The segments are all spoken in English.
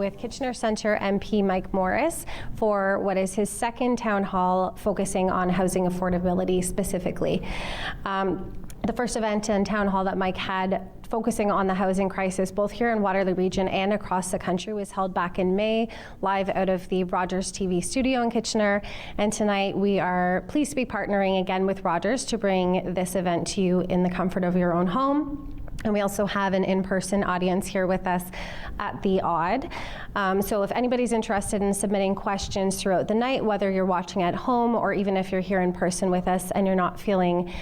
with Kitchener Centre MP Mike Morrice for what is his second town hall focusing on housing affordability specifically. The first event and town hall that Mike had focusing on the housing crisis, both here in Waterloo Region and across the country, was held back in May, live out of the Rogers TV studio in Kitchener. And tonight we are pleased to be partnering again with Rogers to bring this event to you in the comfort of your own home. And we also have an in-person audience here with us at the Odd. So if anybody's interested in submitting questions throughout the night, whether you're watching at home or even if you're here in person with us and you're not feeling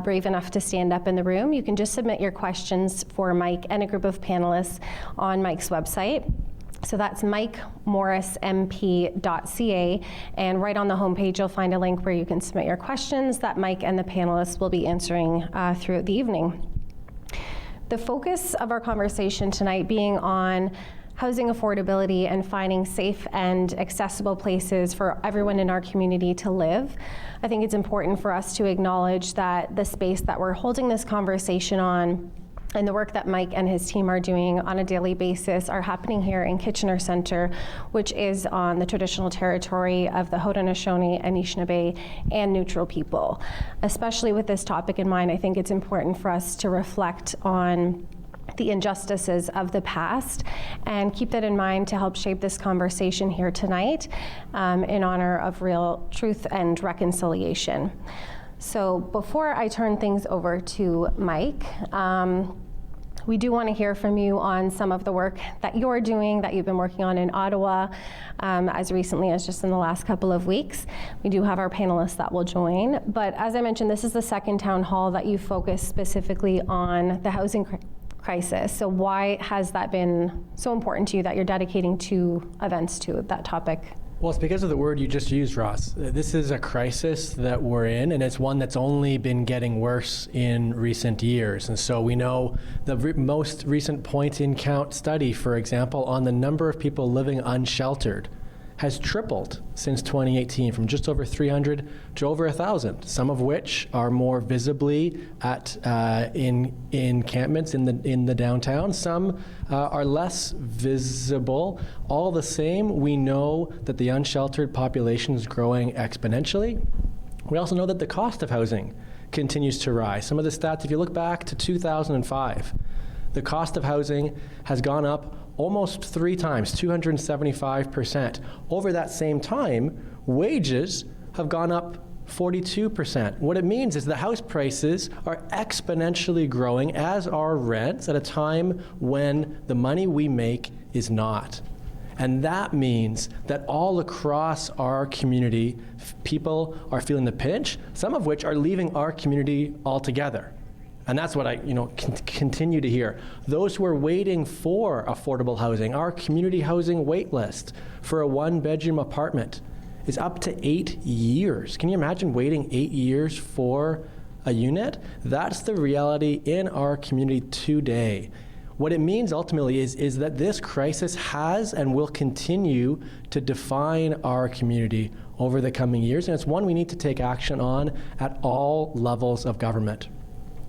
brave enough to stand up in the room, you can just submit your questions for Mike and a group of panelists on Mike's website. So that's mikemorricemp.ca, and right on the homepage you'll find a link where you can submit your questions that Mike and the panelists will be answering throughout the evening. The focus of our conversation tonight being on housing affordability and finding safe and accessible places for everyone in our community to live. I think it's important for us to acknowledge that the space that we're holding this conversation on and the work that Mike and his team are doing on a daily basis are happening here in Kitchener Centre, which is on the traditional territory of the Haudenosaunee, Anishinaabe, and Neutral people. Especially with this topic in mind, I think it's important for us to reflect on the injustices of the past and keep that in mind to help shape this conversation here tonight in honor of real truth and reconciliation. So before I turn things over to Mike, we do want to hear from you on some of the work that you're doing, that you've been working on in Ottawa as recently as just in the last couple of weeks. We do have our panelists that will join. But as I mentioned, this is the second town hall that you focus specifically on the housing crisis. So why has that been so important to you that you're dedicating 2 events to that topic? Well, it's because of the word you just used, Ross. This is a crisis that we're in, and it's one that's only been getting worse in recent years. And so we know the most recent point-in-count study, for example, on the number of people living unsheltered has tripled since 2018, from just over 300 to over 1,000, some of which are more visibly at in encampments in the downtown. Some are less visible. All the same, we know that the unsheltered population is growing exponentially. We also know that the cost of housing continues to rise. Some of the stats, if you look back to 2005, the cost of housing has gone up almost 3 times, 275%. Over that same time, wages have gone up 42%. What it means is the house prices are exponentially growing, as are rents, at a time when the money we make is not. And that means that all across our community, people are feeling the pinch, some of which are leaving our community altogether. And that's what I continue to hear. Those who are waiting for affordable housing, our community housing wait list for a 1-bedroom apartment is up to 8 years. Can you imagine waiting 8 years for a unit? That's the reality in our community today. What it means ultimately is that this crisis has and will continue to define our community over the coming years, and it's one we need to take action on at all levels of government.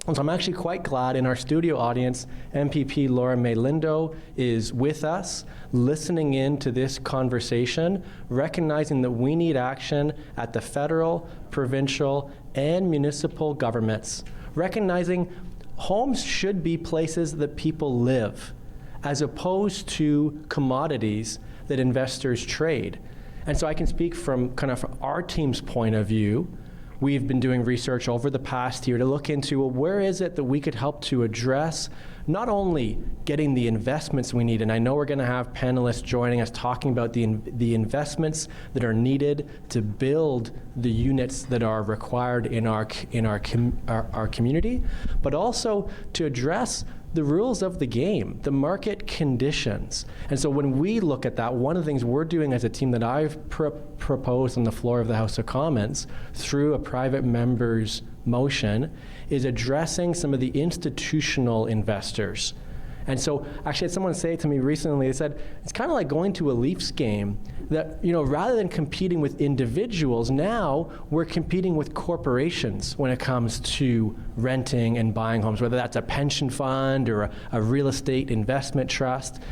And so I'm actually quite glad in our studio audience, MPP Laura May Lindo is with us, listening in to this conversation, recognizing that we need action at the federal, provincial, and municipal governments, recognizing homes should be places that people live, as opposed to commodities that investors trade. And so I can speak from kind of our team's point of view. We've been doing research over the past year to look into, well, where is it that we could help to address not only getting the investments we need, and I know we're going to have panelists joining us talking about the investments that are needed to build the units that are required in our community, but also to address the rules of the game, the market conditions. And so when we look at that, one of the things we're doing as a team that I've proposed on the floor of the House of Commons through a private member's motion is addressing some of the institutional investors. And so actually I had someone say to me recently, they said, it's kind of like going to a Leafs game that, rather than competing with individuals, now we're competing with corporations when it comes to renting and buying homes, whether that's a pension fund or a real estate investment trust.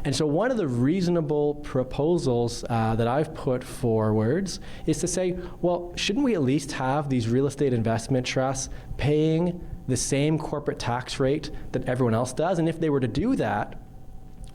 And so one of the reasonable proposals that I've put forwards is to say, well, shouldn't we at least have these real estate investment trusts paying the same corporate tax rate that everyone else does? And if they were to do that,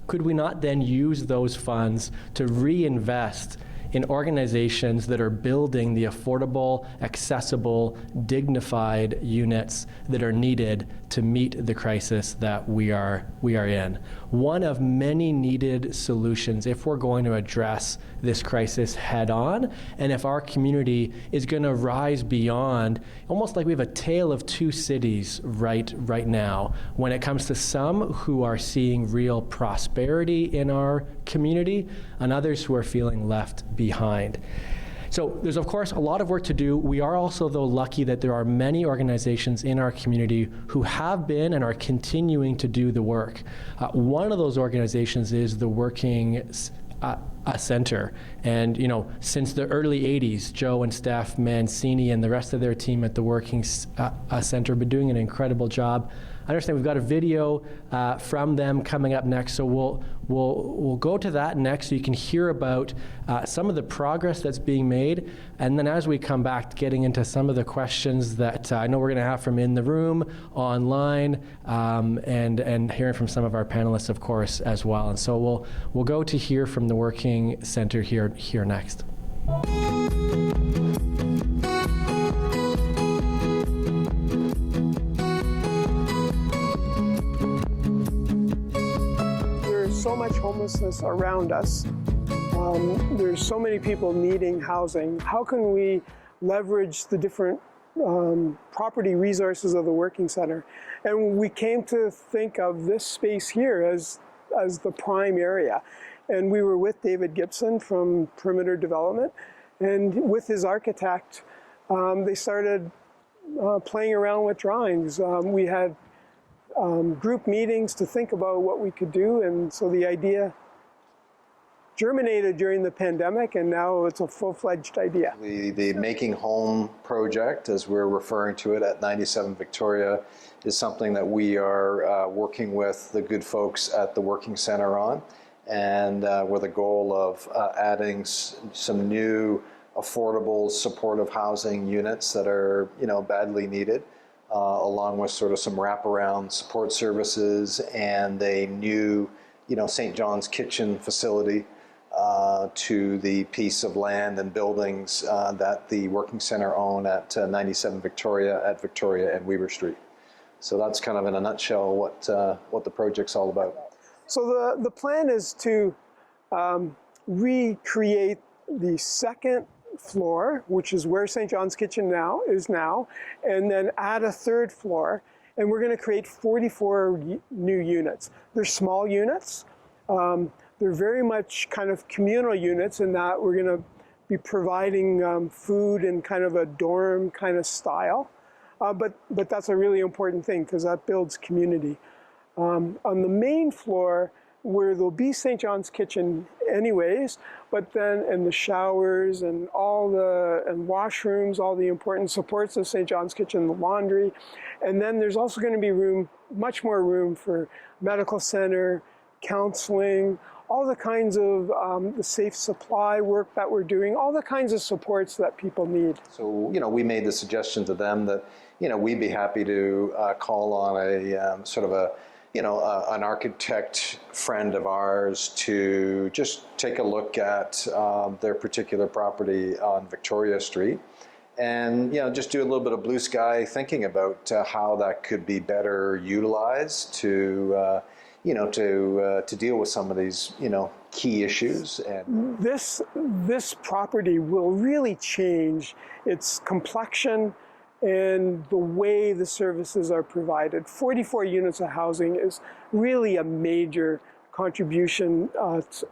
could we not then use those funds to reinvest in organizations that are building the affordable, accessible, dignified units that are needed to meet the crisis that we are in? One of many needed solutions if we're going to address this crisis head on, and if our community is going to rise beyond, almost like we have a tale of two cities right now, when it comes to some who are seeing real prosperity in our community and others who are feeling left behind. So there's, of course, a lot of work to do. We are also, though, lucky that there are many organizations in our community who have been and are continuing to do the work. One of those organizations is the Working Center. And, since the early 80s, Joe and Steph Mancini and the rest of their team at the Working Center have been doing an incredible job. I understand we've got a video from them coming up next, so we'll go to that next so you can hear about some of the progress that's being made, and then as we come back, getting into some of the questions that I know we're going to have from in the room, online, and hearing from some of our panelists, of course, as well. And so we'll go to hear from the Working Center here next. So much homelessness around us. There's so many people needing housing. How can we leverage the different property resources of the Working Center? And we came to think of this space here as the prime area. And we were with David Gibson from Perimeter Development, and with his architect, they started playing around with drawings. We had group meetings to think about what we could do, and so the idea germinated during the pandemic, and now it's a full-fledged idea. The Making Home project, as we're referring to it at 97 Victoria, is something that we are working with the good folks at the Working Center on, and with a goal of adding some new affordable supportive housing units that are badly needed. Along with sort of some wraparound support services and a new, St. John's Kitchen facility to the piece of land and buildings that the Working Center own at 97 Victoria at Victoria and Weaver Street. So that's kind of in a nutshell what the project's all about. So the plan is to recreate the second floor, which is where St. John's Kitchen is now, and then add a third floor, and we're going to create 44 new units. They're small units. They're very much kind of communal units in that we're going to be providing food in kind of a dorm kind of style, but that's a really important thing because that builds community. On the main floor, where there'll be St. John's Kitchen anyways, but then, and the showers and and washrooms, all the important supports of St. John's Kitchen, the laundry. And then there's also going to be much more room for medical center, counseling, all the kinds of the safe supply work that we're doing, all the kinds of supports that people need. So, we made the suggestion to them that, we'd be happy to call on a sort of an architect friend of ours to just take a look at their particular property on Victoria Street and, just do a little bit of blue sky thinking about how that could be better utilized to, to deal with some of these, key issues. And this property will really change its complexion and the way the services are provided. 44 units of housing is really a major contribution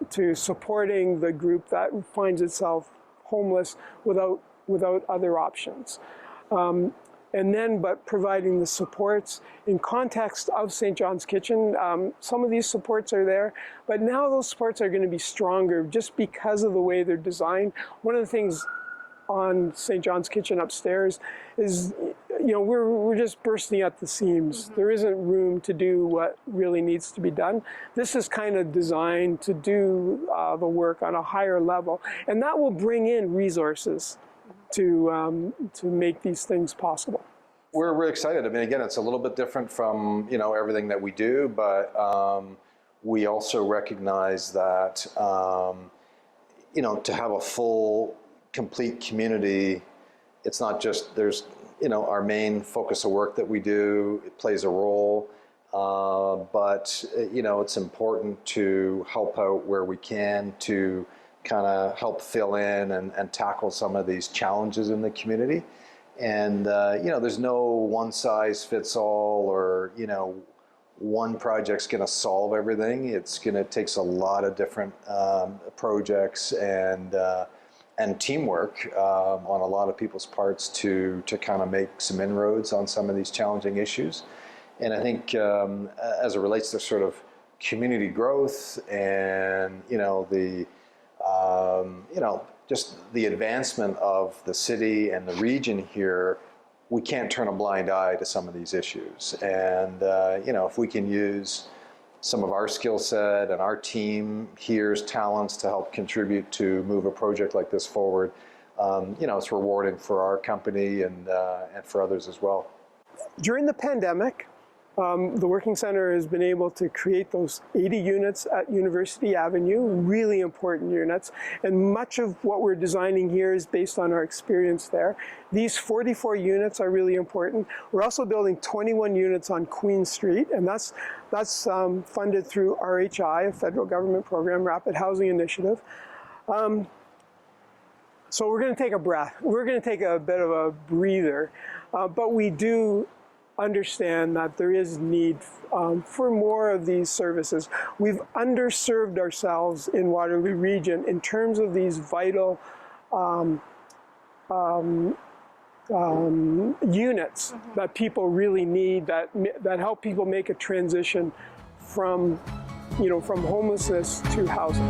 to supporting the group that finds itself homeless without other options. But providing the supports in context of St. John's Kitchen. Some of these supports are there, but now those supports are going to be stronger just because of the way they're designed. One of the things on St. John's Kitchen upstairs is we're just bursting at the seams. There isn't room to do what really needs to be done. This is kind of designed to do the work on a higher level, and that will bring in resources to make these things possible. We're really excited. I mean, again, it's a little bit different from everything that we do, but we also recognize that to have a full, complete community, it's not just there's our main focus of work that we do. It plays a role, but it's important to help out where we can to kind of help fill in and tackle some of these challenges in the community. And there's no one size fits all, or one project's going to solve everything. It's going to takes a lot of different projects and teamwork on a lot of people's parts to kind of make some inroads on some of these challenging issues. And I think as it relates to sort of community growth and just the advancement of the city and the region here, we can't turn a blind eye to some of these issues. And if we can use some of our skill set and our team here's talents to help contribute to move a project like this forward, it's rewarding for our company and for others as well. During the pandemic, the Working Center has been able to create those 80 units at University Avenue, really important units, and much of what we're designing here is based on our experience there. These 44 units are really important. We're also building 21 units on Queen Street, and that's funded through RHI, a federal government program, Rapid Housing Initiative. So we're going to take a breath. We're going to take a bit of a breather, but we do understand that there is need for more of these services. We've underserved ourselves in Waterloo Region in terms of these vital units that people really need, that help people make a transition from homelessness to housing.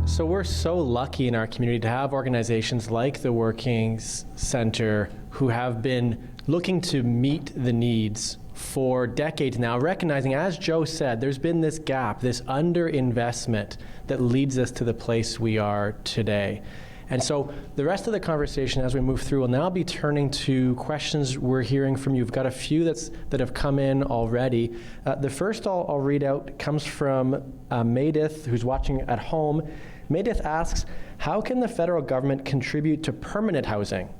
So we're so lucky in our community to have organizations like the Working Center who have been looking to meet the needs for decades now, recognizing, as Joe said, there's been this gap, this underinvestment that leads us to the place we are today. And so the rest of the conversation as we move through will now be turning to questions we're hearing from you. We've got a few that have come in already. The first I'll read out comes from Maydith, who's watching at home. Maydith asks, how can the federal government contribute to permanent housing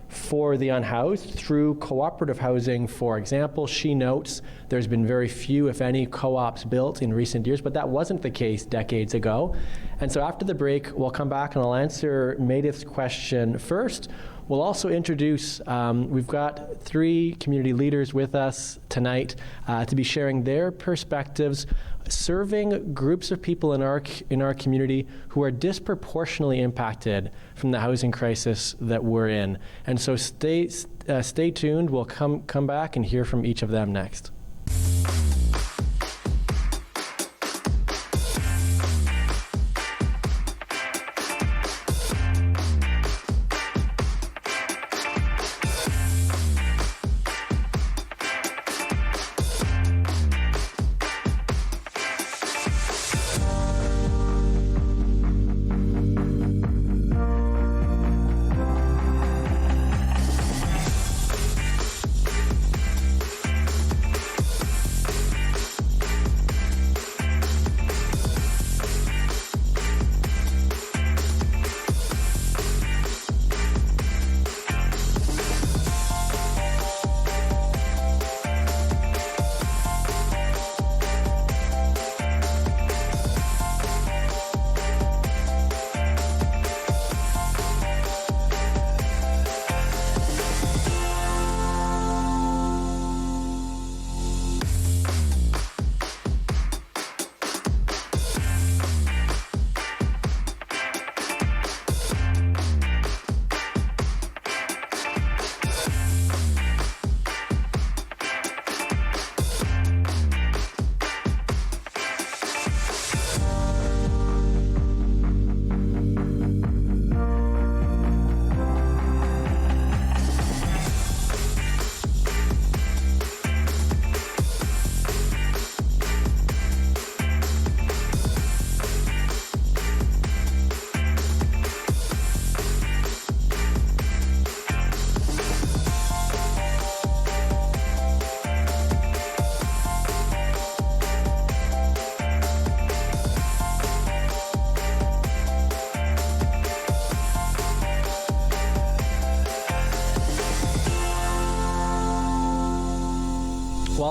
for the unhoused through cooperative housing? For example, she notes there's been very few, if any, co-ops built in recent years, but that wasn't the case decades ago. And so after the break, we'll come back and I'll answer Maydith's question first. We'll also introduce, we've got 3 community leaders with us tonight to be sharing their perspectives, serving groups of people in our community who are disproportionately impacted from the housing crisis that we're in. And so stay tuned. We'll come back and hear from each of them next.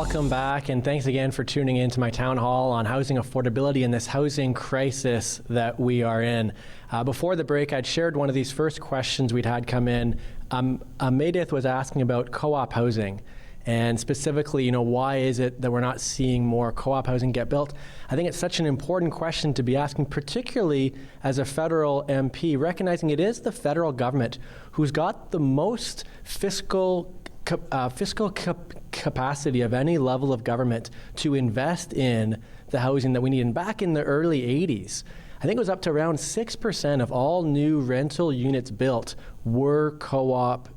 Welcome back, and thanks again for tuning in to my town hall on housing affordability and this housing crisis that we are in. Before the break, I'd shared one of these first questions we'd had come in. Meredith was asking about co-op housing, and specifically, why is it that we're not seeing more co-op housing get built? I think it's such an important question to be asking, particularly as a federal MP, recognizing it is the federal government who's got the most fiscal capacity of any level of government to invest in the housing that we need. And back in the early 80s, I think it was up to around 6% of all new rental units built were co-op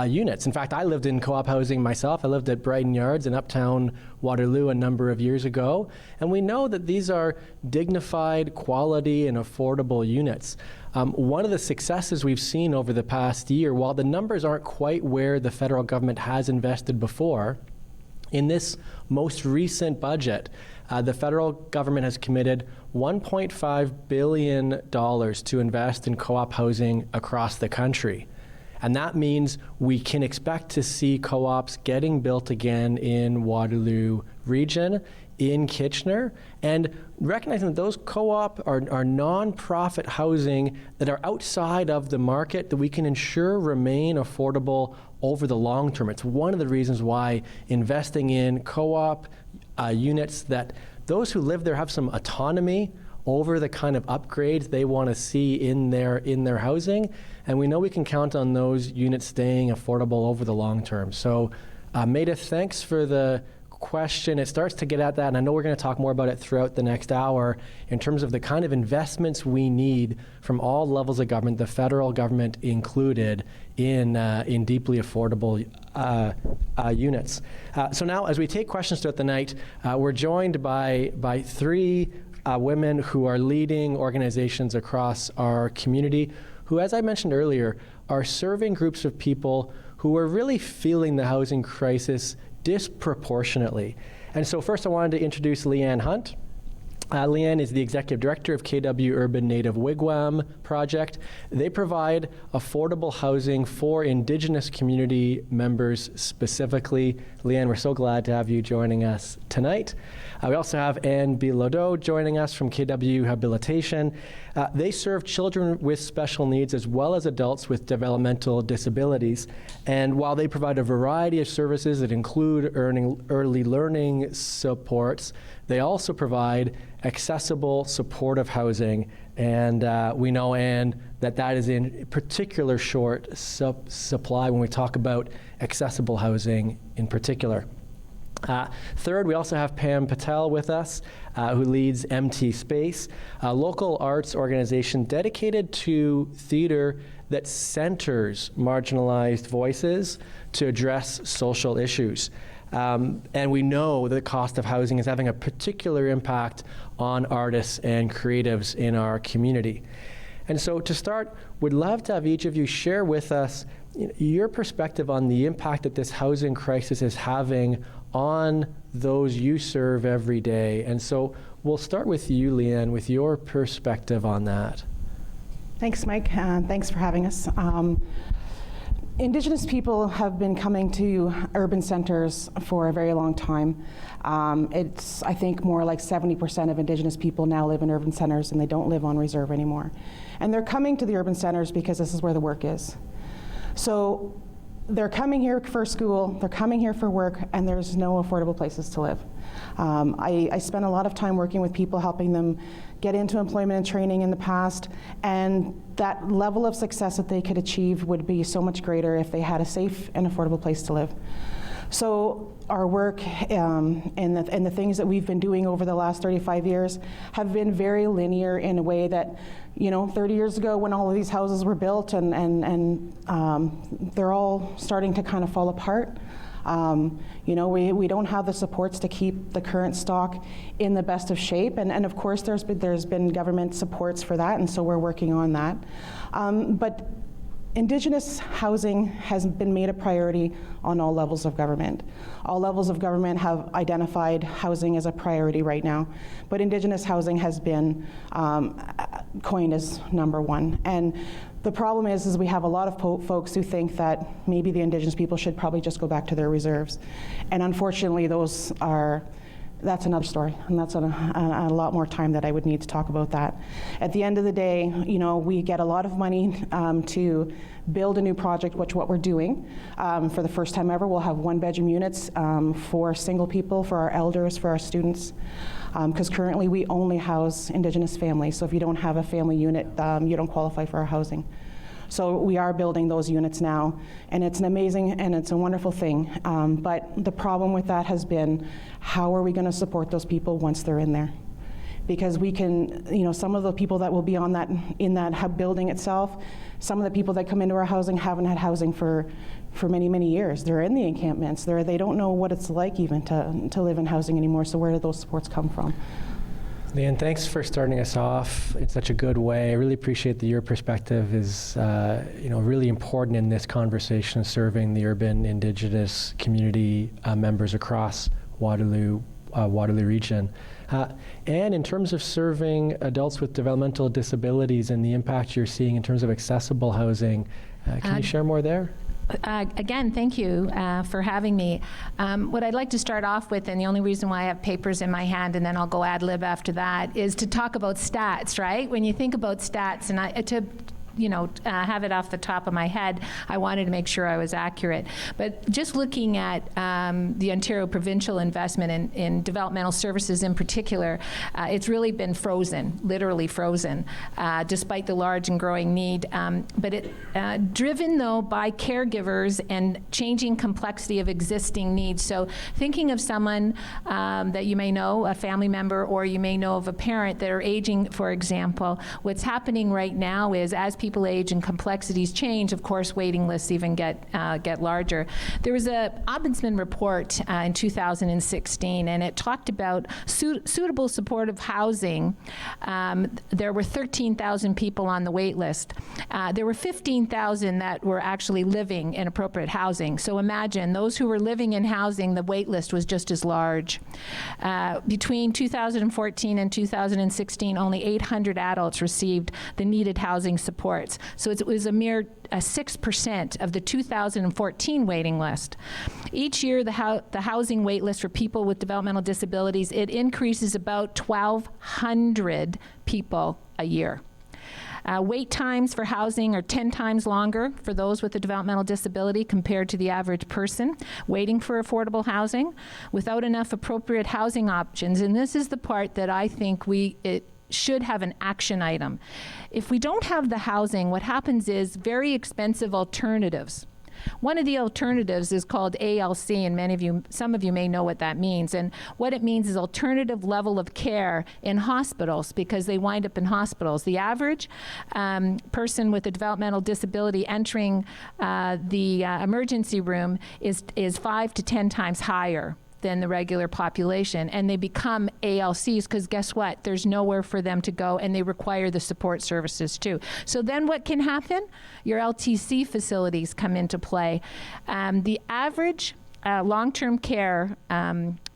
units. In fact, I lived in co-op housing myself. I lived at Brighton Yards in uptown Waterloo a number of years ago. And we know that these are dignified, quality, and affordable units. One of the successes we've seen over the past year, while the numbers aren't quite where the federal government has invested before, in this most recent budget, the federal government has committed $1.5 billion to invest in co-op housing across the country. And that means we can expect to see co-ops getting built again in Waterloo Region, in Kitchener, and recognizing that those co-op are non-profit housing that are outside of the market that we can ensure remain affordable over the long term. It's one of the reasons why investing in co-op units, that those who live there have some autonomy over the kind of upgrades they want to see in their housing, and we know we can count on those units staying affordable over the long term. So, Meredith, thanks for the question. It starts to get at that, and I know we're going to talk more about it throughout the next hour in terms of the kind of investments we need from all levels of government, the federal government included, in deeply affordable units. So now, as we take questions throughout the night, we're joined by three women who are leading organizations across our community who, as I mentioned earlier, are serving groups of people who are really feeling the housing crisis disproportionately. And so first I wanted to introduce Leanne Hunt. Leanne is the Executive Director of KW Urban Native Wigwam Project. They provide affordable housing for Indigenous community members specifically. Leanne, we're so glad to have you joining us tonight. We also have Anne Bilodeau joining us from KW Habilitation. They serve children with special needs as well as adults with developmental disabilities. And while they provide a variety of services that include early learning supports, they also provide accessible, supportive housing. And we know, Anne, that is in particular short supply when we talk about accessible housing in particular. Third, we also have Pam Patel with us, who leads MT Space, a local arts organization dedicated to theater that centers marginalized voices to address social issues. And we know that the cost of housing is having a particular impact on artists and creatives in our community. And so to start, we'd love to have each of you share with us your perspective on the impact that this housing crisis is having on those you serve every day. And so we'll start with you, Leanne, with your perspective on that. Thanks, Mike. Thanks for having us. Indigenous people have been coming to urban centers for a very long time. It's, I think, more like 70% of Indigenous people now live in urban centers, and they don't live on reserve anymore. And they're coming to the urban centers because this is where the work is. So they're coming here for school, they're coming here for work, and there's no affordable places to live. I spent a lot of time working with people, helping them get into employment and training in the past, and that level of success that they could achieve would be so much greater if they had a safe and affordable place to live. So our work and the things that we've been doing over the last 35 years have been very linear in a way that, 30 years ago when all of these houses were built and they're all starting to kind of fall apart. We don't have the supports to keep the current stock in the best of shape, and of course there's been government supports for that, and so we're working on that. But Indigenous housing has been made a priority on all levels of government. All levels of government have identified housing as a priority right now, but Indigenous housing has been coined as number one. And the problem is we have a lot of folks who think that maybe the Indigenous people should probably just go back to their reserves. And unfortunately, that's another story, and that's a lot more time that I would need to talk about that. At the end of the day, we get a lot of money to build a new project, which what we're doing. For the first time ever, we'll have 1-bedroom units for single people, for our elders, for our students, because currently we only house Indigenous families. So if you don't have a family unit, you don't qualify for our housing. So we are building those units now, and it's an amazing and it's a wonderful thing. But the problem with that has been, how are we going to support those people once they're in there? Because we can, some of the people that will be in that building itself, some of the people that come into our housing haven't had housing for many, many years. They're in the encampments. They don't know what it's like even to live in housing anymore. So where do those supports come from? Leanne, thanks for starting us off in such a good way. I really appreciate that your perspective is, really important in this conversation, serving the urban Indigenous community members across Waterloo Region. And in terms of serving adults with developmental disabilities and the impact you're seeing in terms of accessible housing, can you share more there? Again, thank you for having me. What I'd like to start off with, and the only reason why I have papers in my hand, and then I'll go ad lib after that, is to talk about stats, right? When you think about stats, and have it off the top of my head, I wanted to make sure I was accurate. But just looking at the Ontario provincial investment in developmental services in particular, it's really been frozen, literally frozen, despite the large and growing need. But it driven, though, by caregivers and changing complexity of existing needs. So thinking of someone that you may know, a family member, or you may know of a parent that are aging, for example, what's happening right now is, as people age and complexities change, of course, waiting lists even get larger. There was a Ombudsman report in 2016, and it talked about suitable supportive housing. There were 13,000 people on the wait list. There were 15,000 that were actually living in appropriate housing. So imagine those who were living in housing, the wait list was just as large. Between 2014 and 2016, only 800 adults received the needed housing supports. So it was a mere 6% of the 2014 waiting list. Each year, the housing wait list for people with developmental disabilities, it increases about 1,200 people a year. Wait times for housing are 10 times longer for those with a developmental disability compared to the average person waiting for affordable housing without enough appropriate housing options. And this is the part that I think it should have an action item. If we don't have the housing, what happens is very expensive alternatives. One of the alternatives is called ALC, and some of you may know what that means. And what it means is alternative level of care in hospitals, because they wind up in hospitals. The average person with a developmental disability entering the emergency room is 5 to 10 times higher than the regular population, and they become ALCs because guess what? There's nowhere for them to go, and they require the support services too. So then what can happen? Your LTC facilities come into play. The average long-term care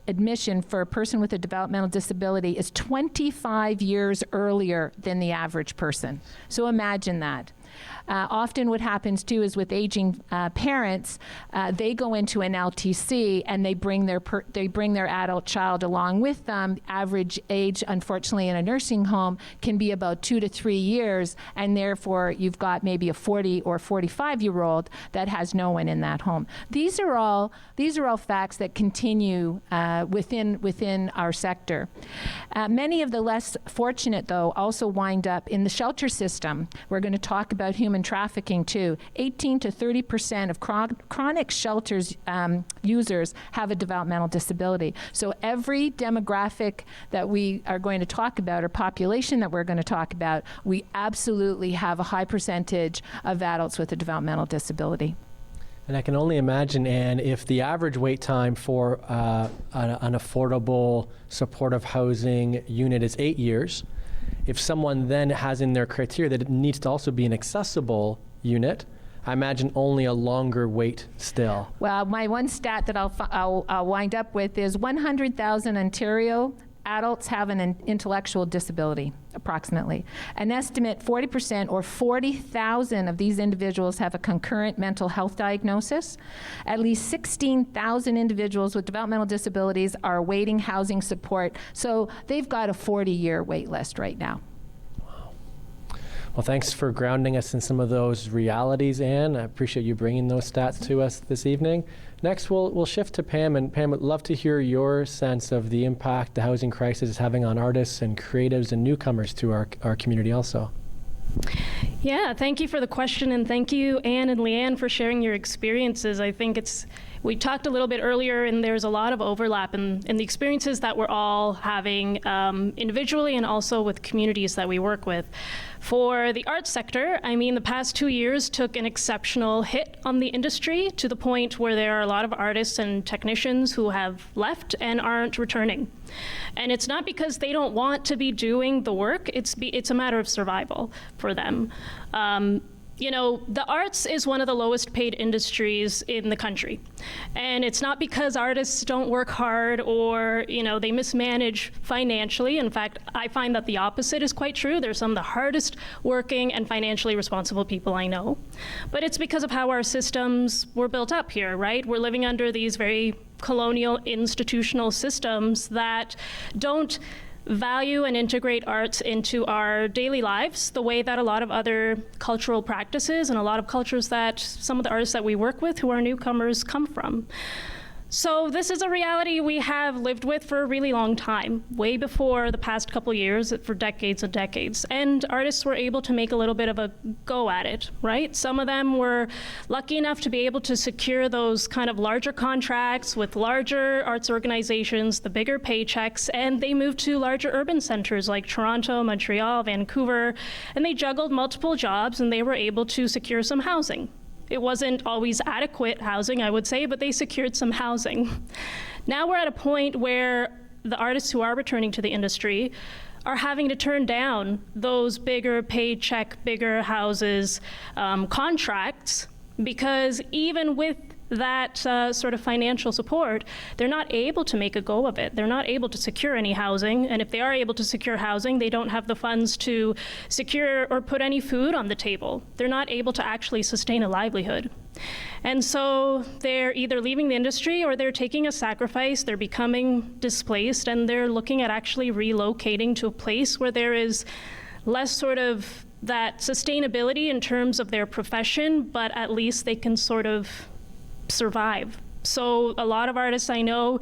admission for a person with a developmental disability is 25 years earlier than the average person. So imagine that. Often what happens too is with aging parents, they go into an LTC and they bring their adult child along with them. Average age, unfortunately, in a nursing home can be about 2 to 3 years, and therefore you've got maybe a 40 or 45-year-old that has no one in that home. These are all facts that continue within our sector. Many of the less fortunate, though, also wind up in the shelter system. We're going to talk about human trafficking too. 18 to 30% of chronic shelters users have a developmental disability. So every demographic that we are going to talk about, or population that we're going to talk about, we absolutely have a high percentage of adults with a developmental disability. And I can only imagine, Anne, if the average wait time for an affordable supportive housing unit is 8 years, if someone then has in their criteria that it needs to also be an accessible unit, I imagine only a longer wait still. Well, my one stat that I'll wind up with is 100,000 Ontario adults have an intellectual disability, approximately. An estimate 40% or 40,000 of these individuals have a concurrent mental health diagnosis. At least 16,000 individuals with developmental disabilities are awaiting housing support. So they've got a 40-year wait list right now. Well, thanks for grounding us in some of those realities, Anne. I appreciate you bringing those stats to us this evening. Next, we'll shift to Pam. And Pam, I'd love to hear your sense of the impact the housing crisis is having on artists and creatives and newcomers to our community also. Yeah, thank you for the question, and thank you, Anne and Leanne, for sharing your experiences. I think we talked a little bit earlier, and there's a lot of overlap in the experiences that we're all having individually and also with communities that we work with. For the arts sector, I mean, the past 2 years took an exceptional hit on the industry to the point where there are a lot of artists and technicians who have left and aren't returning. And it's not because they don't want to be doing the work, it's a matter of survival for them. You know, the arts is one of the lowest paid industries in the country. And it's not because artists don't work hard or, you know, they mismanage financially. In fact, I find that the opposite is quite true. They're some of the hardest working and financially responsible people I know. But it's because of how our systems were built up here, right? We're living under these very colonial institutional systems that don't value and integrate arts into our daily lives the way that a lot of other cultural practices and a lot of cultures that some of the artists that we work with who are newcomers come from. So this is a reality we have lived with for a really long time, way before the past couple years, for decades and decades. And artists were able to make a little bit of a go at it, right? Some of them were lucky enough to be able to secure those kind of larger contracts with larger arts organizations, the bigger paychecks, and they moved to larger urban centers like Toronto, Montreal, Vancouver, and they juggled multiple jobs and they were able to secure some housing. It wasn't always adequate housing, I would say, but they secured some housing. Now we're at a point where the artists who are returning to the industry are having to turn down those bigger paycheck, bigger houses contracts, because even with that sort of financial support, they're not able to make a go of it. They're not able to secure any housing, and if they are able to secure housing, they don't have the funds to secure or put any food on the table. They're not able to actually sustain a livelihood. And so they're either leaving the industry or they're taking a sacrifice, they're becoming displaced, and they're looking at actually relocating to a place where there is less sort of that sustainability in terms of their profession, but at least they can sort of survive. So a lot of artists I know,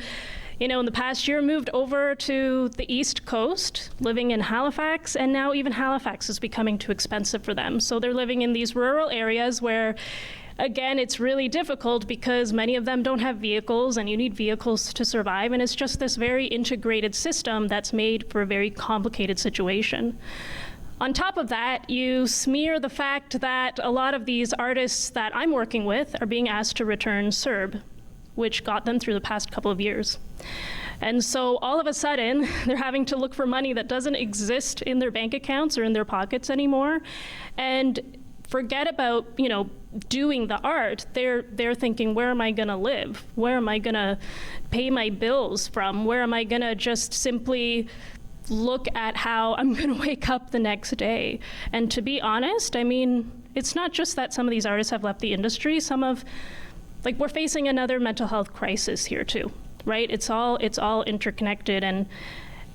you know, in the past year moved over to the East Coast, living in Halifax, and now even Halifax is becoming too expensive for them. So they're living in these rural areas where, again, it's really difficult because many of them don't have vehicles, and you need vehicles to survive, and it's just this very integrated system that's made for a very complicated situation. On top of that, you smear the fact that a lot of these artists that I'm working with are being asked to return CERB, which got them through the past couple of years. And so all of a sudden, they're having to look for money that doesn't exist in their bank accounts or in their pockets anymore. And forget about, you know, doing the art. They're thinking, where am I gonna live? Where am I gonna pay my bills from? Where am I gonna just simply look at how I'm going to wake up the next day? And to be honest, I mean, it's not just that some of these artists have left the industry. We're facing another mental health crisis here too, right? It's all interconnected,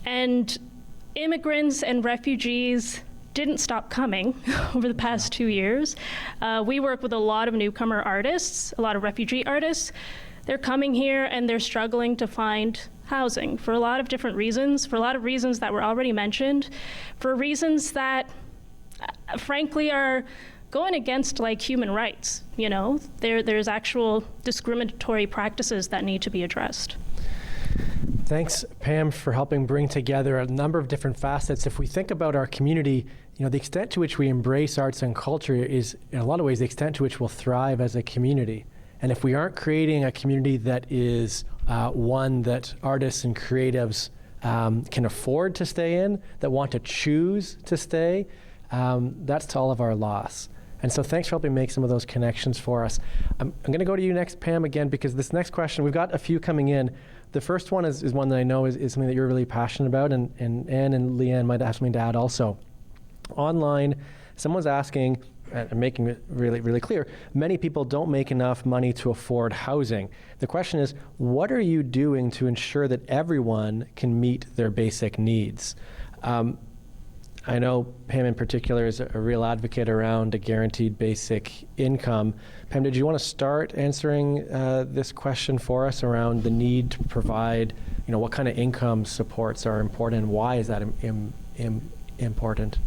and immigrants and refugees didn't stop coming over the past 2 years. We work with a lot of newcomer artists, a lot of refugee artists. They're coming here and they're struggling to find housing for a lot of different reasons, for a lot of reasons that were already mentioned, for reasons that frankly are going against like human rights. You know, there's actual discriminatory practices that need to be addressed. Thanks, Pam, for helping bring together a number of different facets. If we think about our community, you know, the extent to which we embrace arts and culture is, in a lot of ways, the extent to which we'll thrive as a community. And if we aren't creating a community that is one that artists and creatives can afford to stay in, that want to choose to stay, that's to all of our loss. And so thanks for helping make some of those connections for us. I'm going to go to you next, Pam, again, because this next question, we've got a few coming in. The first one is one that I know is something that you're really passionate about, and Anne and Leanne might have something to add also. Online, someone's asking, and making it really, really clear, many people don't make enough money to afford housing. The question is, what are you doing to ensure that everyone can meet their basic needs? I know Pam in particular is a real advocate around a guaranteed basic income. Pam, did you want to start answering this question for us around the need to provide, what kind of income supports are important and why is that important?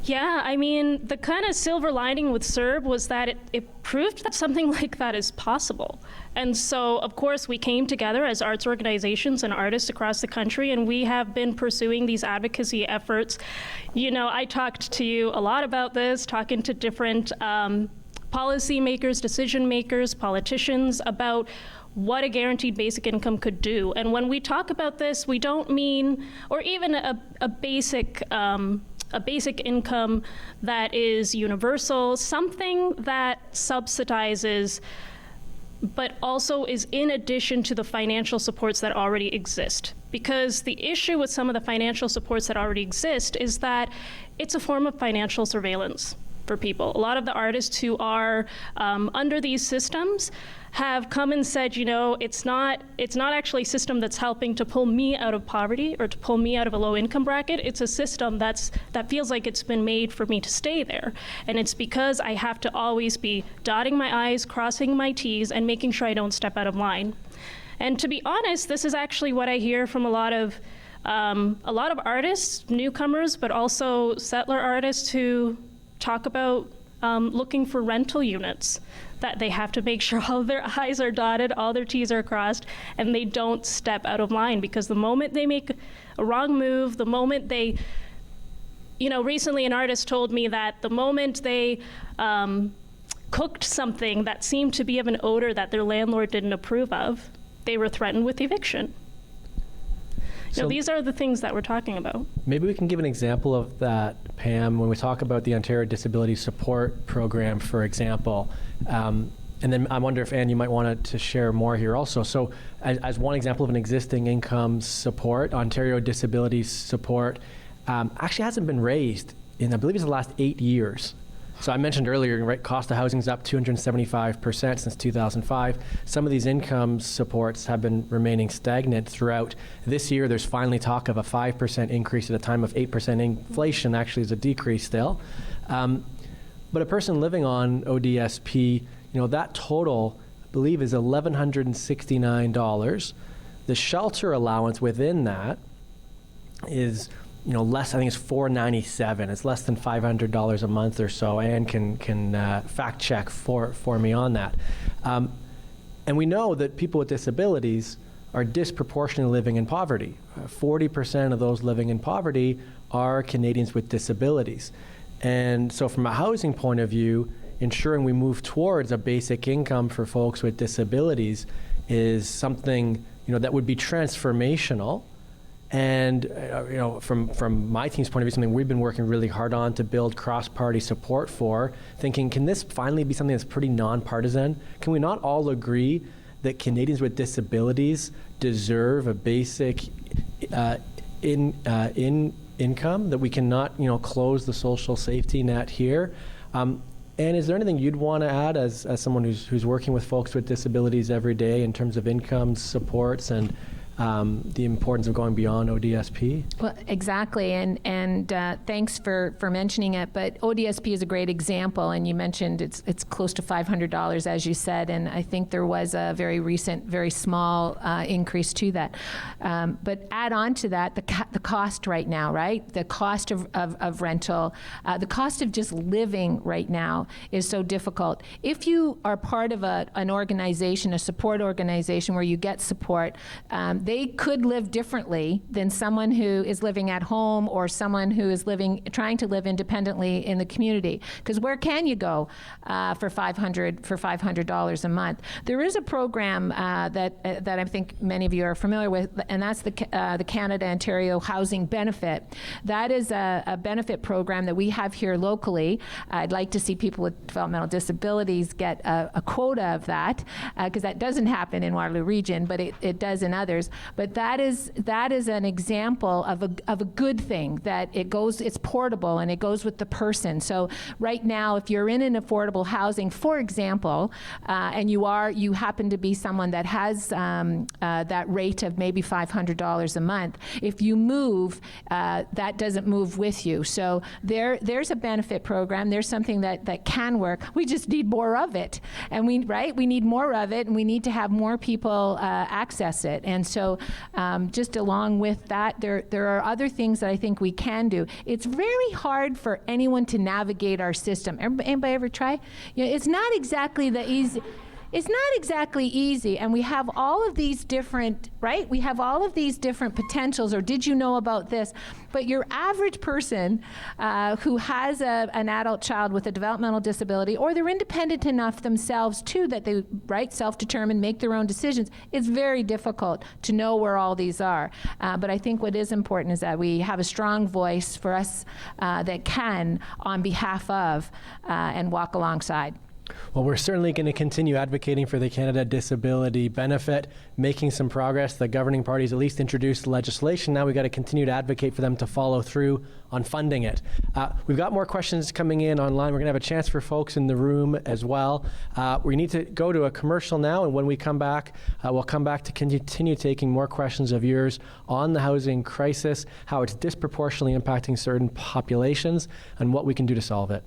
Yeah, I mean, the kind of silver lining with CERB was that it proved that something like that is possible. And so, of course, we came together as arts organizations and artists across the country, and we have been pursuing these advocacy efforts. I talked to you a lot about this, talking to different policymakers, decision makers, politicians about what a guaranteed basic income could do. And when we talk about this, we don't mean, or even a basic income that is universal, something that subsidizes but also is in addition to the financial supports that already exist. Because the issue with some of the financial supports that already exist is that it's a form of financial surveillance for people. A lot of the artists who are under these systems have come and said, it's not actually a system that's helping to pull me out of poverty or to pull me out of a low income bracket. It's a system that feels like it's been made for me to stay there. And it's because I have to always be dotting my I's, crossing my T's, and making sure I don't step out of line. And to be honest, this is actually what I hear from a lot of artists, newcomers, but also settler artists who talk about looking for rental units, that they have to make sure all their I's are dotted, all their T's are crossed, and they don't step out of line, because the moment they make a wrong move, the moment they, recently an artist told me that the moment they cooked something that seemed to be of an odor that their landlord didn't approve of, they were threatened with eviction. So these are the things that we're talking about. Maybe we can give an example of that, Pam, when we talk about the Ontario Disability Support Program, for example. And then I wonder if, Anne, you might want to share more here also. So as one example of an existing income support, Ontario Disability Support actually hasn't been raised in, I believe it's the last 8 years. So I mentioned earlier, right, cost of housing is up 275% since 2005. Some of these income supports have been remaining stagnant throughout. This year, there's finally talk of a 5% increase at a time of 8% inflation. Actually, is a decrease still. But a person living on ODSP, that total, I believe, is $1,169. The shelter allowance within that is less, I think it's $497. It's less than $500 a month or so. Anne can fact check for me on that. And we know that people with disabilities are disproportionately living in poverty. 40% of those living in poverty are Canadians with disabilities. And so from a housing point of view, ensuring we move towards a basic income for folks with disabilities is something that would be transformational. And from my team's point of view, something we've been working really hard on to build cross-party support for, thinking, can this finally be something that's pretty nonpartisan? Can we not all agree that Canadians with disabilities deserve a basic income, that we cannot close the social safety net here? And is there anything you'd want to add as someone who's working with folks with disabilities every day in terms of income supports and the importance of going beyond ODSP? Well, exactly, and thanks for mentioning it. But ODSP is a great example, and you mentioned it's close to $500, as you said, and I think there was a very recent, very small increase to that. But add on to that the cost right now, right? The cost of rental, the cost of just living right now is so difficult. If you are part of an organization, a support organization where you get support, they could live differently than someone who is living at home or someone who is trying to live independently in the community. Because where can you go for $500 a month? There is a program that I think many of you are familiar with, and that's the Canada-Ontario Housing Benefit. That is a benefit program that we have here locally. I'd like to see people with developmental disabilities get a quota of that, because that doesn't happen in Waterloo Region, but it does in others. But that is an example of a good thing, that it's portable and it goes with the person. So right now, if you're in an affordable housing, for example, and you happen to be someone that has that rate of maybe $500 a month, if you move, that doesn't move with you. So there's a benefit program. There's something that can work. We just need more of it, and we need more of it, and we need to have more people access it. And so just along with that, there are other things that I think we can do. It's very hard for anyone to navigate our system. Anybody ever try? It's not exactly the easy. It's not exactly easy, and we have all of these different, right? We have all of these different potentials, or did you know about this? But your average person who has an adult child with a developmental disability, or they're independent enough themselves too that they, self-determine, make their own decisions, it's very difficult to know where all these are. But I think what is important is that we have a strong voice for us that can, on behalf of, and walk alongside. Well, we're certainly going to continue advocating for the Canada Disability Benefit, making some progress. The governing parties at least introduced legislation. Now we've got to continue to advocate for them to follow through on funding it. We've got more questions coming in online. We're going to have a chance for folks in the room as well. We need to go to a commercial now, and when we come back, we'll come back to continue taking more questions of yours on the housing crisis, how it's disproportionately impacting certain populations, and what we can do to solve it.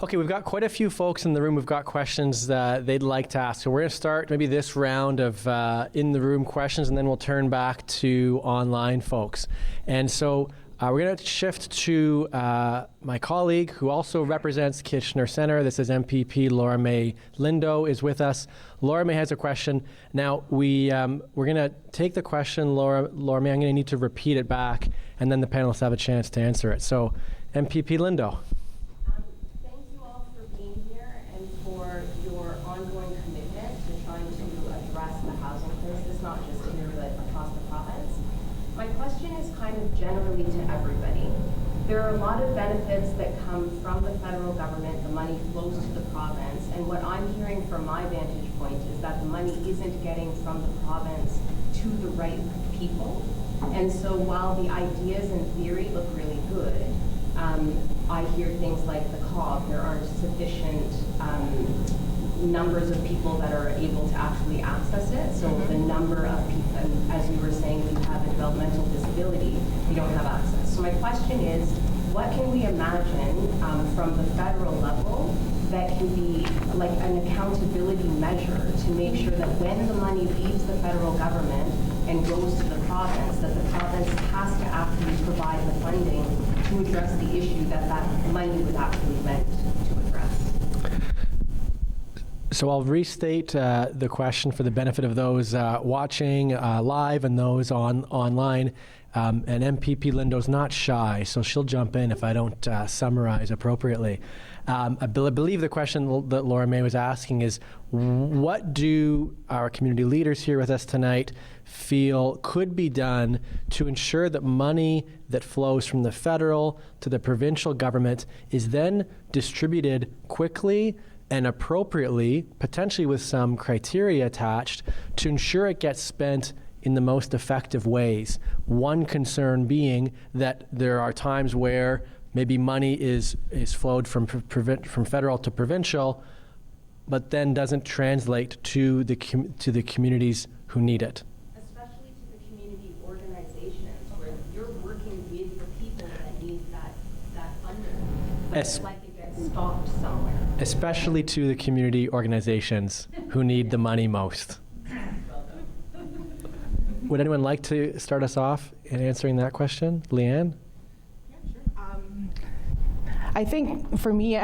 Okay, we've got quite a few folks in the room who've got questions that they'd like to ask. So we're going to start maybe this round of in-the-room questions, and then we'll turn back to online folks. And so we're going to shift to my colleague who also represents Kitchener Centre. This is MPP Laura May Lindo is with us. Laura May has a question. Now, we're going to take the question, Laura May, I'm going to need to repeat it back, and then the panelists have a chance to answer it. So, MPP Lindo. Generally to everybody. There are a lot of benefits that come from the federal government. The money flows to the province, and what I'm hearing from my vantage point is that the money isn't getting from the province to the right people. And so while the ideas in theory look really good, I hear things like the COG, there aren't sufficient numbers of people that are able to actually access it. So the number of people, and as we were saying, if you have a developmental disability, you don't have access. So my question is, what can we imagine from the federal level that can be like an accountability measure to make sure that when the money leaves the federal government and goes to the province, that the province has to actually provide the funding to address the issue that money was actually meant to address? So I'll restate the question for the benefit of those watching live and those online. And MPP Lindo's not shy, so she'll jump in if I don't summarize appropriately. I believe the question that Laura May was asking is, what do our community leaders here with us tonight feel could be done to ensure that money that flows from the federal to the provincial government is then distributed quickly and appropriately, potentially with some criteria attached, to ensure it gets spent in the most effective ways? One concern being that there are times where maybe money is flowed from federal to provincial, but then doesn't translate to the communities who need it. Especially to the community organizations where you're working with the people that need that funding. But it's like it gets stopped somewhere. Especially to the community organizations who need the money most. Would anyone like to start us off in answering that question? Leanne? I think for me,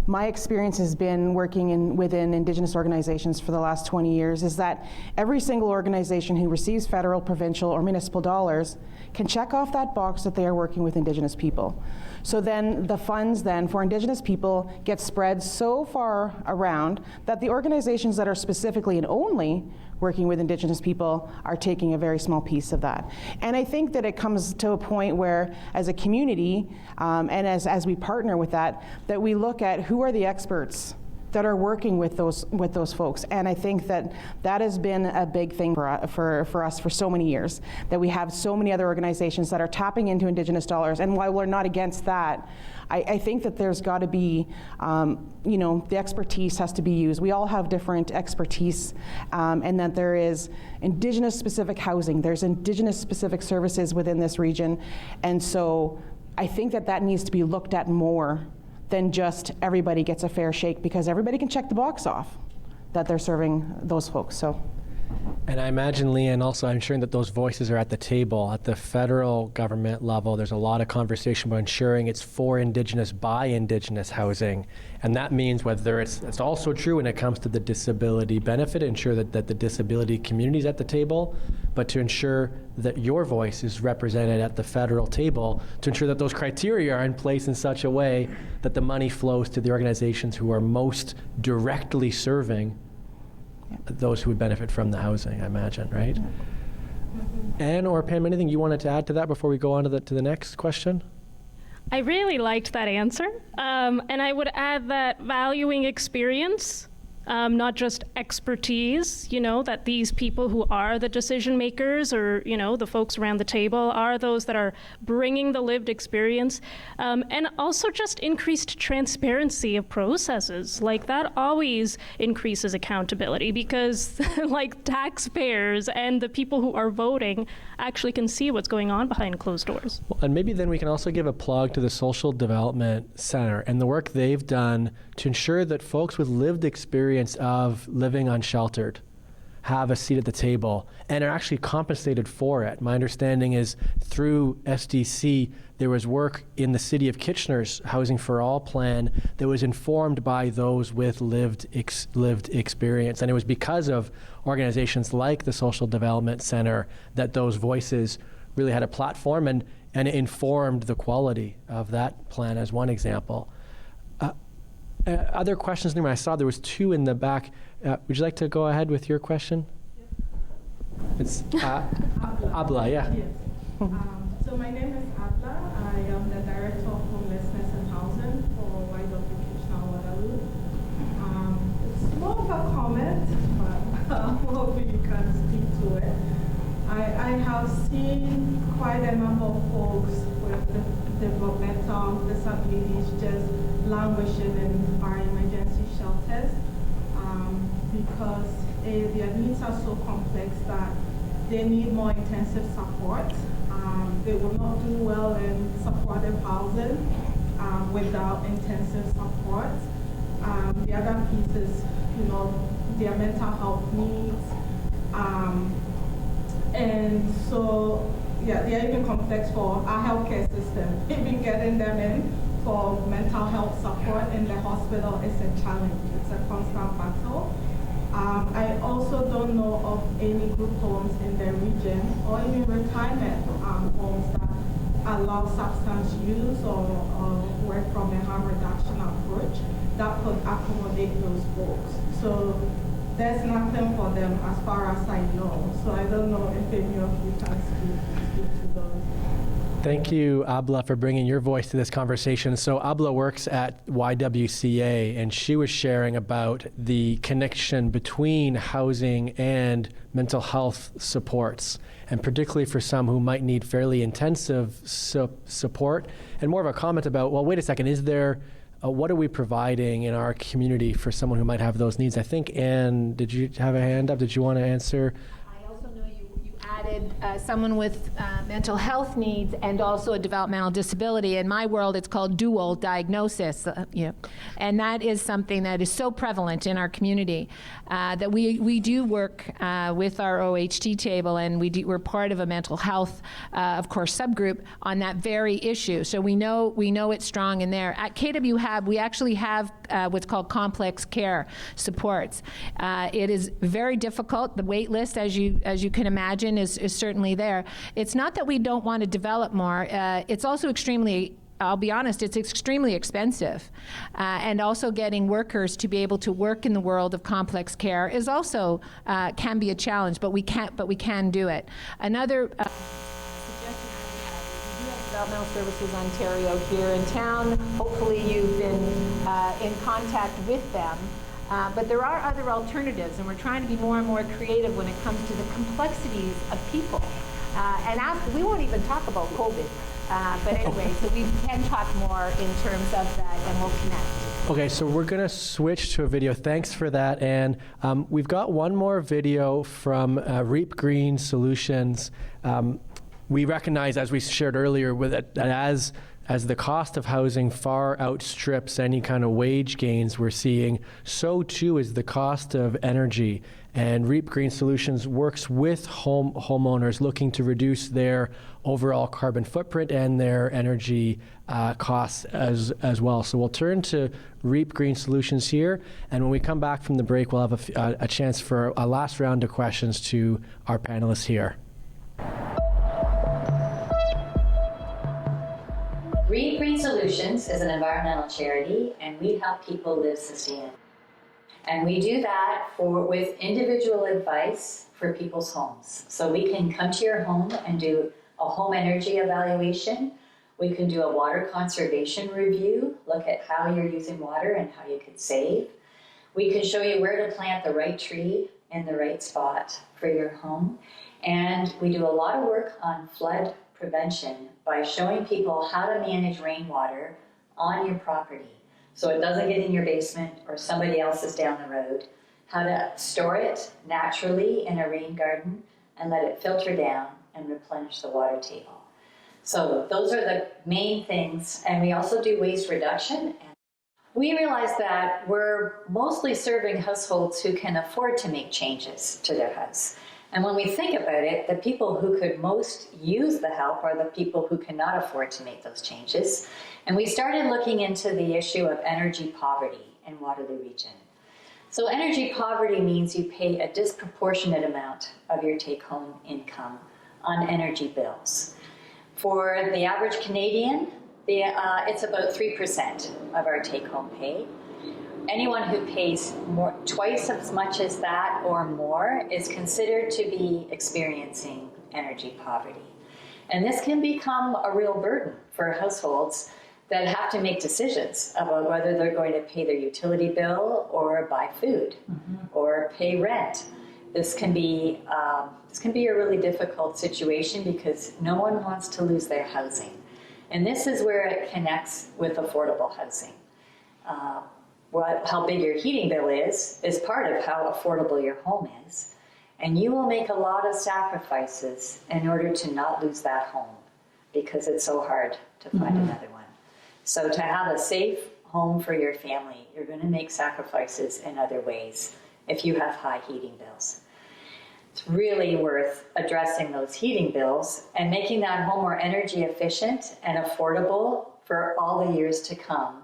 my experience has been working within Indigenous organizations for the last 20 years, is that every single organization who receives federal, provincial, or municipal dollars can check off that box that they are working with Indigenous people. So then the funds then for Indigenous people get spread so far around that the organizations that are specifically and only working with Indigenous people are taking a very small piece of that. And I think that it comes to a point where, as a community, and as we partner with that we look at who are the experts that are working with those folks. And I think that has been a big thing for us for so many years, that we have so many other organizations that are tapping into Indigenous dollars. And while we're not against that, I think that there's got to be, the expertise has to be used. We all have different expertise, and that there is Indigenous specific housing, there's Indigenous specific services within this region. And so I think that needs to be looked at more than just everybody gets a fair shake, because everybody can check the box off that they're serving those folks. So. And I imagine, Leanne, also I'm ensuring that those voices are at the table. At the federal government level, there's a lot of conversation about ensuring it's for Indigenous by Indigenous housing. And that means whether it's also true when it comes to the disability benefit, ensure that the disability community is at the table, but to ensure that your voice is represented at the federal table, to ensure that those criteria are in place in such a way that the money flows to the organizations who are most directly serving those who would benefit from the housing, I imagine, right? Anne or Pam, anything you wanted to add to that before we go on to the next question? I really liked that answer. And I would add that valuing experience, not just expertise, that these people who are the decision makers or, the folks around the table are those that are bringing the lived experience. And also just increased transparency of processes. Like that always increases accountability, because like taxpayers and the people who are voting actually can see what's going on behind closed doors. Well, and maybe then we can also give a plug to the Social Development Center and the work they've done to ensure that folks with lived experience of living unsheltered have a seat at the table and are actually compensated for it. My understanding is through SDC, there was work in the City of Kitchener's Housing for All plan that was informed by those with lived experience. And it was because of organizations like the Social Development Center that those voices really had a platform and informed the quality of that plan, as one example. Other questions? I saw there was two in the back. Would you like to go ahead with your question? It's Abla, yeah. Yes. So my name is Abla. I am the Director of Homelessness and Housing for Waterloo Region. It's more of a comment, but hopefully you can speak to it. I have seen quite a number of folks with developmental disabilities just languishing in our emergency shelters because their needs are so complex that they need more intensive support. They will not do well in supportive housing without intensive support. The other piece is, their mental health needs. And so, they're even complex for our healthcare system. Even getting them in for mental health support in the hospital is a challenge. It's a constant battle. I also don't know of any group homes in the region or even retirement homes that allow substance use or work from a harm reduction approach that could accommodate those folks. So there's nothing for them as far as I know. So I don't know if any of you can speak to those. Thank you, Abla, for bringing your voice to this conversation. So Abla works at YWCA, and she was sharing about the connection between housing and mental health supports, and particularly for some who might need fairly intensive support, and more of a comment about, well, wait a second, is there, what are we providing in our community for someone who might have those needs? I think, Anne, did you have a hand up? Did you want to answer? Added someone with mental health needs and also a developmental disability. In my world, it's called dual diagnosis, and that is something that is so prevalent in our community that we do work with our OHT table, and we're part of a mental health, of course, subgroup on that very issue. So we know it's strong in there. At KW we actually have what's called complex care supports. It is very difficult. The wait list, as you can imagine, is certainly there. It's not that we don't want to develop more. It's also extremely, I'll be honest, it's extremely expensive. And also getting workers to be able to work in the world of complex care is also, can be a challenge, but we can do it. Another suggestion I would have is we do have Developmental Services Ontario here in town. Hopefully you've been in contact with them. But there are other alternatives, and we're trying to be more and more creative when it comes to the complexities of people. And we won't even talk about COVID. But anyway, so we can talk more in terms of that, and we'll connect. Okay, so we're going to switch to a video. Thanks for that, Anne. We've got one more video from Reap Green Solutions. We recognize, as we shared earlier, that as the cost of housing far outstrips any kind of wage gains we're seeing, so too is the cost of energy. And Reap Green Solutions works with homeowners looking to reduce their overall carbon footprint and their energy costs as well. So we'll turn to Reap Green Solutions here, and when we come back from the break, we'll have a chance for a last round of questions to our panelists here. Reap Green Solutions is an environmental charity, and we help people live sustainably. And we do that with individual advice for people's homes. So we can come to your home and do a home energy evaluation. We can do a water conservation review, look at how you're using water and how you could save. We can show you where to plant the right tree in the right spot for your home. And we do a lot of work on flood prevention by showing people how to manage rainwater on your property so it doesn't get in your basement or somebody else's down the road, how to store it naturally in a rain garden and let it filter down and replenish the water table. So those are the main things, and we also do waste reduction. We realize that we're mostly serving households who can afford to make changes to their house. And when we think about it, the people who could most use the help are the people who cannot afford to make those changes. And we started looking into the issue of energy poverty in Waterloo Region. So energy poverty means you pay a disproportionate amount of your take-home income on energy bills. For the average Canadian, it's about 3% of our take-home pay. Anyone who pays twice as much as that or more is considered to be experiencing energy poverty. And this can become a real burden for households that have to make decisions about whether they're going to pay their utility bill or buy food or pay rent. This can be a really difficult situation because no one wants to lose their housing. And this is where it connects with affordable housing. How big your heating bill is part of how affordable your home is. And you will make a lot of sacrifices in order to not lose that home because it's so hard to find another one. So to have a safe home for your family, you're going to make sacrifices in other ways if you have high heating bills. It's really worth addressing those heating bills and making that home more energy efficient and affordable for all the years to come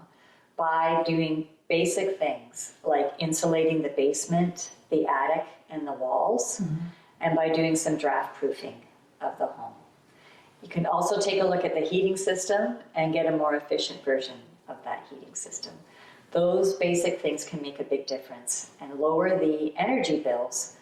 by doing basic things like insulating the basement, the attic, and the walls, and by doing some draft proofing of the home. You can also take a look at the heating system and get a more efficient version of that heating system. Those basic things can make a big difference and lower the energy bills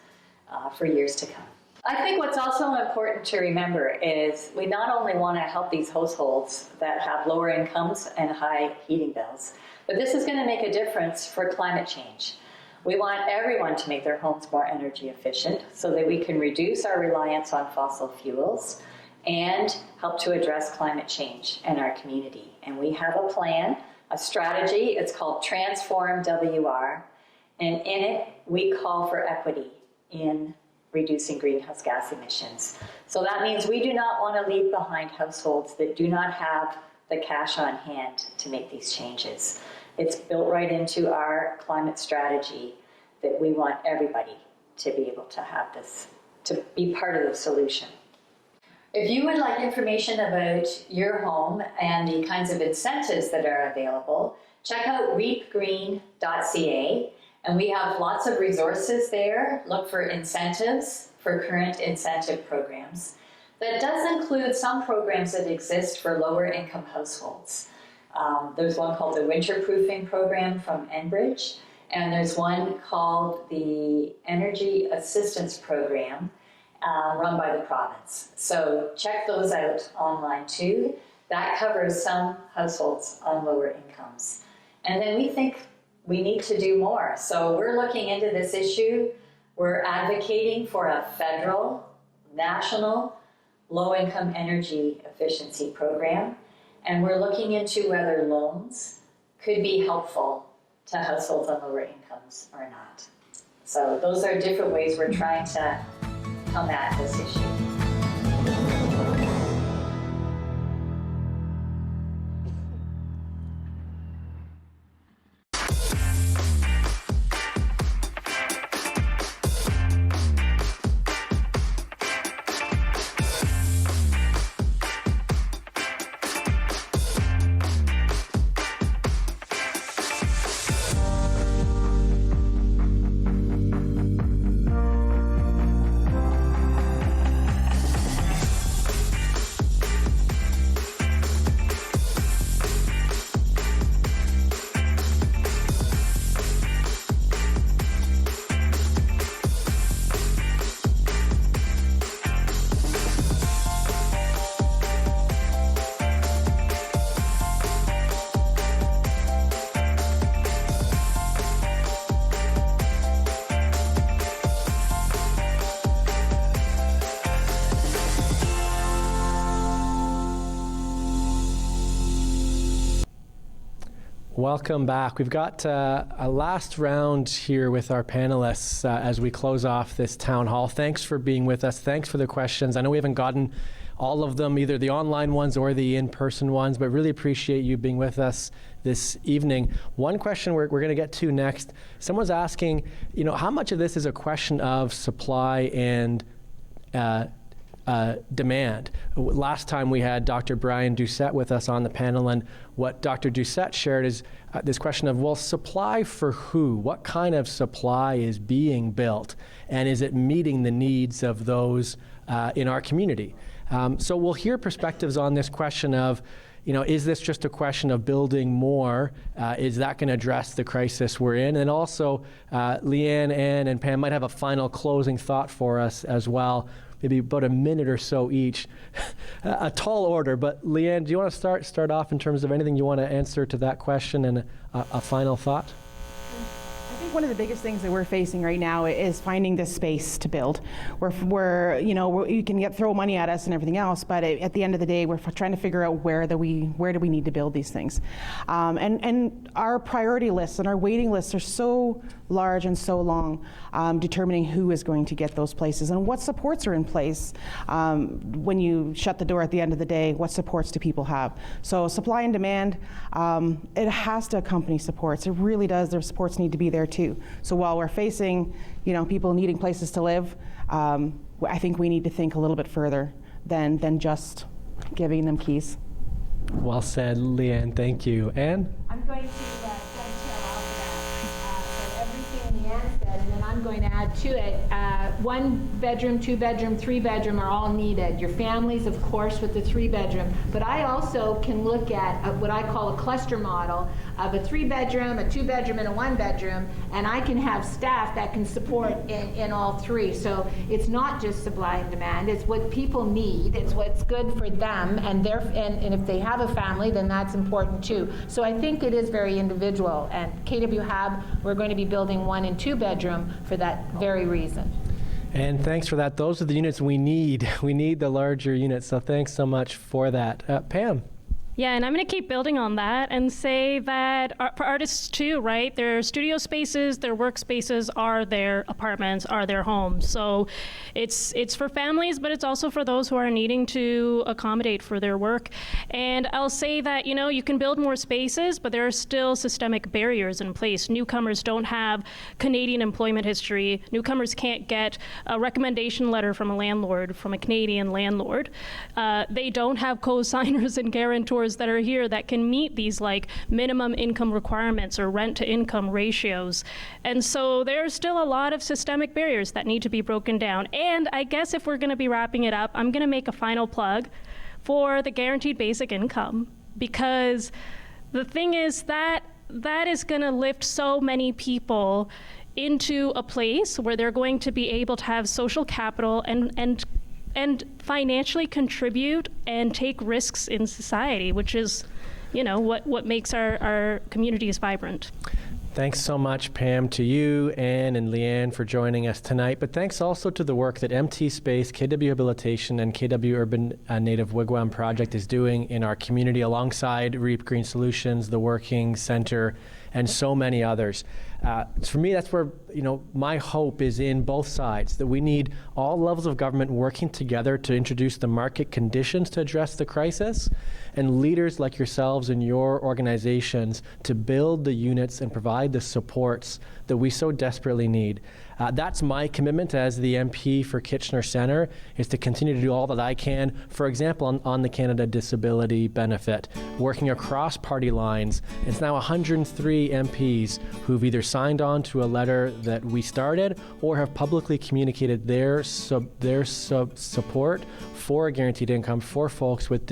for years to come. I think what's also important to remember is we not only want to help these households that have lower incomes and high heating bills, but this is going to make a difference for climate change. We want everyone to make their homes more energy efficient so that we can reduce our reliance on fossil fuels and help to address climate change in our community. And we have a plan, a strategy. It's called Transform WR, and in it we call for equity in reducing greenhouse gas emissions. So that means we do not want to leave behind households that do not have the cash on hand to make these changes. It's built right into our climate strategy that we want everybody to be able to have this, to be part of the solution. If you would like information about your home and the kinds of incentives that are available, check out reapgreen.ca, and we have lots of resources there. Look for incentives for current incentive programs. That does include some programs that exist for lower income households. There's one called the Winterproofing Program from Enbridge, and there's one called the Energy Assistance Program run by the province. So check those out online too. That covers some households on lower incomes. And then we think we need to do more. So we're looking into this issue. We're advocating for a federal, national, low-income energy efficiency program. And we're looking into whether loans could be helpful to households on lower incomes or not. So those are different ways we're trying to come at this issue. Welcome back. We've got a last round here with our panelists as we close off this town hall. Thanks for being with us. Thanks for the questions. I know we haven't gotten all of them, either the online ones or the in-person ones, but really appreciate you being with us this evening. One question we're going to get to next. Someone's asking, how much of this is a question of supply and demand? Last time we had Dr. Brian Doucette with us on the panel, and what Dr. Doucette shared is this question of, well, supply for who? What kind of supply is being built? And is it meeting the needs of those in our community? So we'll hear perspectives on this question of, is this just a question of building more? Is that going to address the crisis we're in? And also, Leanne, Ann, and Pam might have a final closing thought for us as well. Maybe about a minute or so each. A tall order, but Leanne, do you want to start off in terms of anything you want to answer to that question and a final thought? I think one of the biggest things that we're facing right now is finding this space to build. You can throw money at us and everything else, but at the end of the day, we're trying to figure out where do we need to build these things. And our priority lists and our waiting lists are so large and so long, determining who is going to get those places and what supports are in place. When you shut the door at the end of the day, what supports do people have? So supply and demand, it has to accompany supports. It really does. Their supports need to be there too. So while we're facing, people needing places to live, I think we need to think a little bit further than just giving them keys. Well said, Leanne. Thank you. Ann? I'm going to dovetail off of that. going to add to it. 1 bedroom, 2 bedroom, 3 bedroom are all needed. Your families, of course, with the 3 bedroom. But I also can look at what I call a cluster model of a 3 bedroom, a 2 bedroom, and a 1 bedroom, and I can have staff that can support in all 3. So it's not just supply and demand. It's what people need. It's what's good for them, and if they have a family, then that's important too. So I think it is very individual. And KW Hab, we're going to be building 1 and 2 bedroom for that very reason. And thanks for that. Those are the units we need. We need the larger units. So thanks so much for that. Pam. Yeah, and I'm going to keep building on that and say that for artists too, right? Their studio spaces, their workspaces are their apartments, are their homes. So it's for families, but it's also for those who are needing to accommodate for their work. And I'll say that, you can build more spaces, but there are still systemic barriers in place. Newcomers don't have Canadian employment history. Newcomers can't get a recommendation letter from a landlord, from a Canadian landlord. They don't have co-signers and guarantors that are here that can meet these minimum income requirements or rent to income ratios. And so there's still a lot of systemic barriers that need to be broken down. And I guess if we're going to be wrapping it up, I'm going to make a final plug for the guaranteed basic income, because the thing is that is going to lift so many people into a place where they're going to be able to have social capital and financially contribute and take risks in society, which is, what makes our communities vibrant. Thanks so much, Pam, to you, Anne, and Leanne for joining us tonight. But thanks also to the work that MT Space, KW Rehabilitation, and KW Urban Native Wigwam Project is doing in our community alongside REAP Green Solutions, the Working Center, and so many others. For me, that's where my hope is in both sides, that we need all levels of government working together to introduce the market conditions to address the crisis, and leaders like yourselves and your organizations to build the units and provide the supports that we so desperately need. That's my commitment as the MP for Kitchener Centre, is to continue to do all that I can, for example, on the Canada Disability Benefit, working across party lines. It's now 103 MPs who've either signed on to a letter that we started or have publicly communicated their support for a guaranteed income for folks with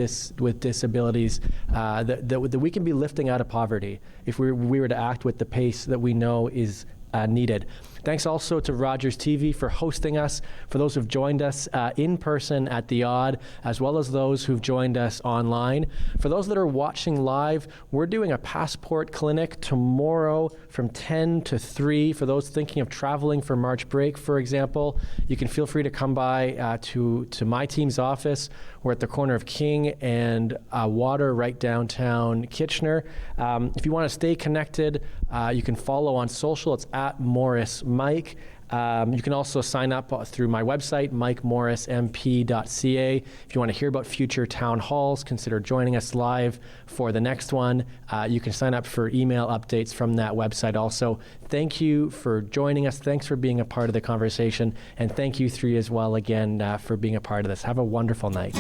disabilities that we can be lifting out of poverty if we were to act with the pace that we know is needed. Thanks also to Rogers TV for hosting us, for those who've joined us in person at the Odd, as well as those who've joined us online. For those that are watching live, we're doing a passport clinic tomorrow from 10 to 3. For those thinking of traveling for March break, for example, you can feel free to come by to my team's office. We're at the corner of King and Water, right downtown Kitchener. If you want to stay connected, you can follow on social. It's at Morrice Mike. You can also sign up through my website, mikemorrismp.ca. If you want to hear about future town halls, consider joining us live for the next one. You can sign up for email updates from that website also. Thank you for joining us. Thanks for being a part of the conversation. And thank you three as well again for being a part of this. Have a wonderful night.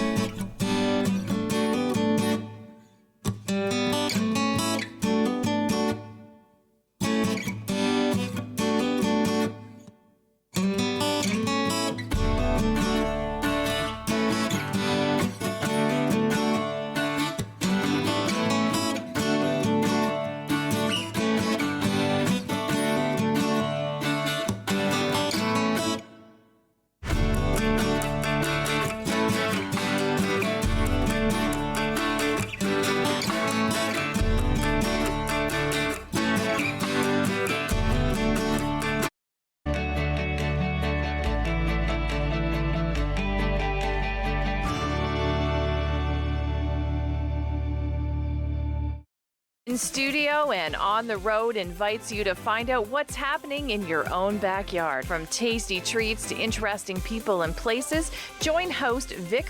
In studio and on the road invites you to find out what's happening in your own backyard. From tasty treats to interesting people and places, join host Vic